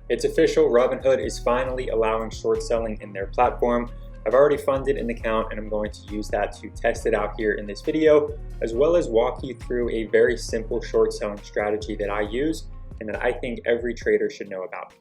It's official, Robinhood is finally allowing short selling in their platform. I've already funded an account and I'm going to use that to test it out here in this video, as well as walk you through a very simple short selling strategy that I use and that I think every trader should know about.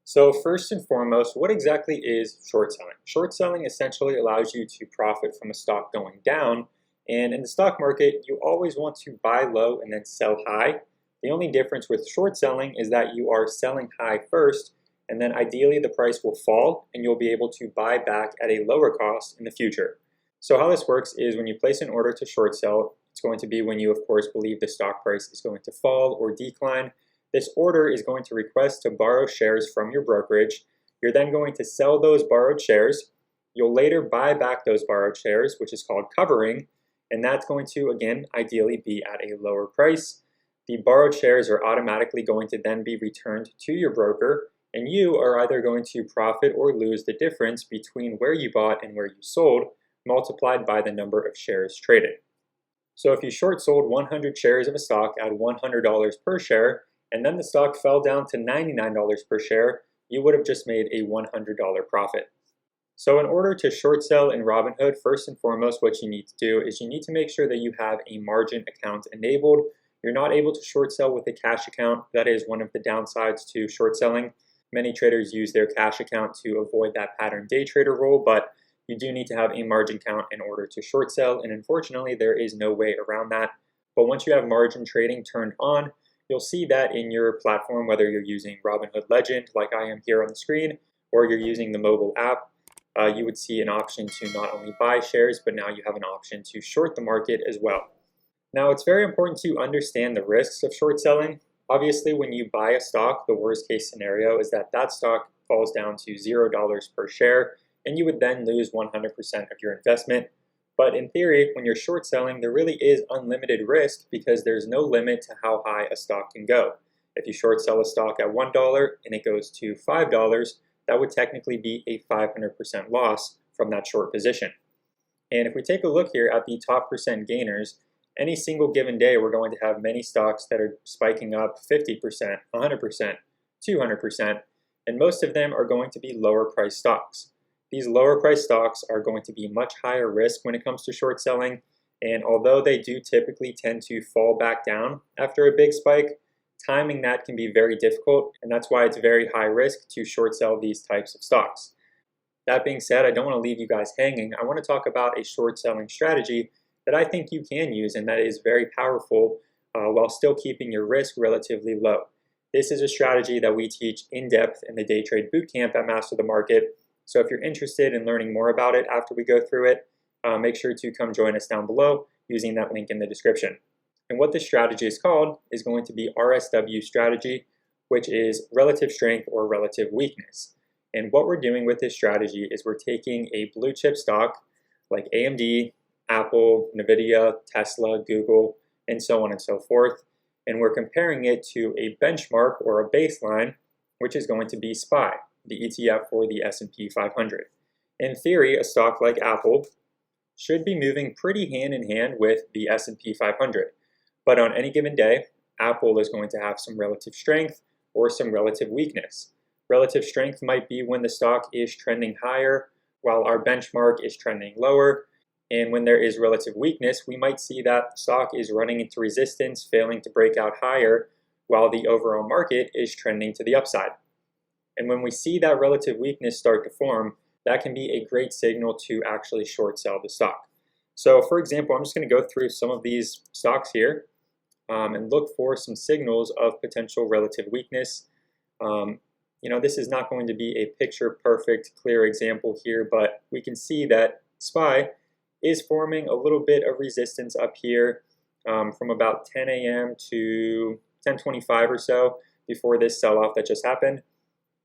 So first and foremost, what exactly is short selling? Short selling essentially allows you to profit from a stock going down, and in the stock market, you always want to buy low and then sell high. The only difference with short selling is that you are selling high first, and then ideally the price will fall and you'll be able to buy back at a lower cost in the future. So how this works is when you place an order to short sell, it's going to be when you of course believe the stock price is going to fall or decline. This order is going to request to borrow shares from your brokerage. You're then going to sell those borrowed shares. You'll later buy back those borrowed shares, which is called covering, and that's going to again ideally be at a lower price. The borrowed shares are automatically going to then be returned to your broker, and you are either going to profit or lose the difference between where you bought and where you sold, multiplied by the number of shares traded. So if you short sold 100 shares of a stock at $100 per share, and then the stock fell down to $99 per share, you would have just made a $100 profit. So in order to short sell in Robinhood, first and foremost, what you need to do is you need to make sure that you have a margin account enabled. You're not able to short sell with a cash account. That is one of the downsides to short selling. Many traders use their cash account to avoid that pattern day trader rule, but you do need to have a margin count in order to short sell, and unfortunately there is no way around that. But once you have margin trading turned on, you'll see that in your platform, whether you're using Robinhood Legend like I am here on the screen, or you're using the mobile app, you would see an option to not only buy shares, but now you have an option to short the market as well. Now, it's very important to understand the risks of short selling. Obviously, when you buy a stock, the worst case scenario is that that stock falls down to $0 per share, and you would then lose 100% of your investment. But in theory, when you're short selling, there really is unlimited risk because there's no limit to how high a stock can go. If you short sell a stock at $1 and it goes to $5, that would technically be a 500% loss from that short position. And if we take a look here at the top percent gainers, any single given day, we're going to have many stocks that are spiking up 50%, 100%, 200%, and most of them are going to be lower price stocks. These lower price stocks are going to be much higher risk when it comes to short selling, and although they do typically tend to fall back down after a big spike, timing that can be very difficult, and that's why it's very high risk to short sell these types of stocks. That being said, I don't want to leave you guys hanging. I want to talk about a short selling strategy that I think you can use and that is very powerful while still keeping your risk relatively low. This is a strategy that we teach in depth in the Day Trade Bootcamp at Master the Market. So if you're interested in learning more about it after we go through it, make sure to come join us down below using that link in the description. And what this strategy is called is going to be RSW strategy, which is relative strength or relative weakness. And what we're doing with this strategy is we're taking a blue chip stock like AMD, Apple, Nvidia, Tesla, Google, and so on and so forth, and we're comparing it to a benchmark or a baseline, which is going to be SPY, the ETF for the S&P 500. In theory, a stock like Apple should be moving pretty hand in hand with the S&P 500, but on any given day, Apple is going to have some relative strength or some relative weakness. Relative strength might be when the stock is trending higher, while our benchmark is trending lower. And when there is relative weakness, we might see that the stock is running into resistance, failing to break out higher, while the overall market is trending to the upside. And when we see that relative weakness start to form, that can be a great signal to actually short sell the stock. So for example, I'm just going to go through some of these stocks here and look for some signals of potential relative weakness. This is not going to be a picture perfect, clear example here, but we can see that SPY is forming a little bit of resistance up here from about 10 a.m. to 10:25 or so before this sell-off that just happened.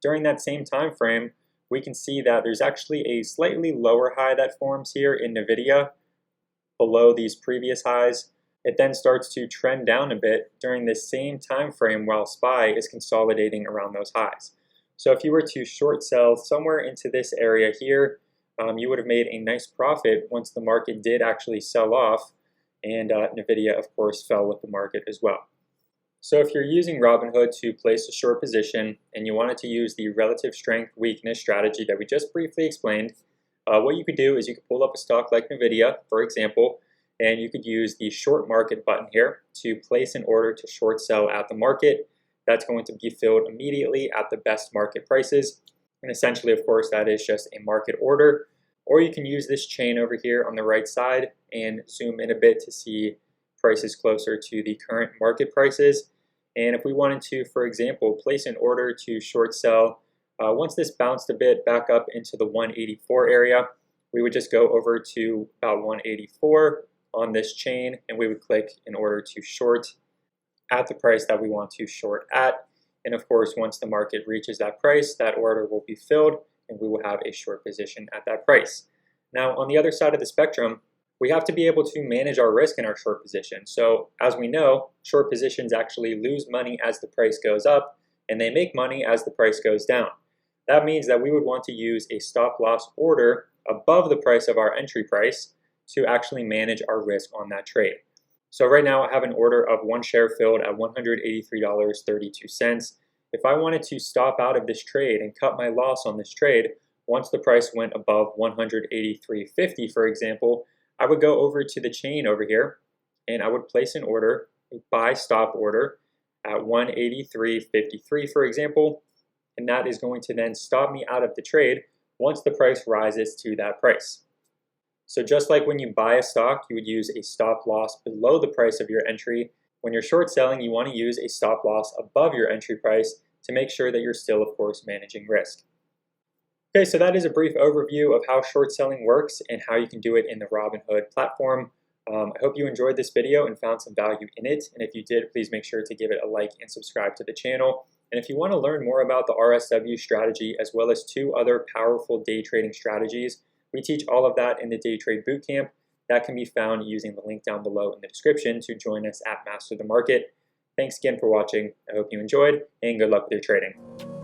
During that same time frame, we can see that there's actually a slightly lower high that forms here in Nvidia below these previous highs. It then starts to trend down a bit during this same time frame while SPY is consolidating around those highs. So if you were to short sell somewhere into this area here, you would have made a nice profit once the market did actually sell off, and Nvidia, of course, fell with the market as well. So if you're using Robinhood to place a short position and you wanted to use the relative strength weakness strategy that we just briefly explained, what you could do is you could pull up a stock like Nvidia, for example, and you could use the short market button here to place an order to short sell at the market. That's going to be filled immediately at the best market prices. And essentially, of course, that is just a market order. Or you can use this chain over here on the right side and zoom in a bit to see prices closer to the current market prices. And if we wanted to, for example, place an order to short sell, once this bounced a bit back up into the 184 area, we would just go over to about 184 on this chain and we would click in order to short at the price that we want to short at. And of course, once the market reaches that price, that order will be filled and we will have a short position at that price. Now, on the other side of the spectrum, we have to be able to manage our risk in our short position. So as we know, short positions actually lose money as the price goes up and they make money as the price goes down. That means that we would want to use a stop loss order above the price of our entry price to actually manage our risk on that trade. So right now I have an order of one share filled at $183.32. If I wanted to stop out of this trade and cut my loss on this trade, once the price went above $183.50, for example, I would go over to the chain over here and I would place an order, a buy stop order at $183.53, for example, and that is going to then stop me out of the trade once the price rises to that price. So just like when you buy a stock, you would use a stop loss below the price of your entry. When you're short selling, you want to use a stop loss above your entry price to make sure that you're still, of course, managing risk. Okay, so that is a brief overview of how short selling works and how you can do it in the Robinhood platform. I hope you enjoyed this video and found some value in it. And if you did, please make sure to give it a like and subscribe to the channel. And if you want to learn more about the RSW strategy as well as 2 other powerful day trading strategies, we teach all of that in the Day Trade Bootcamp. That can be found using the link down below in the description to join us at Master the Market. Thanks again for watching. I hope you enjoyed and good luck with your trading.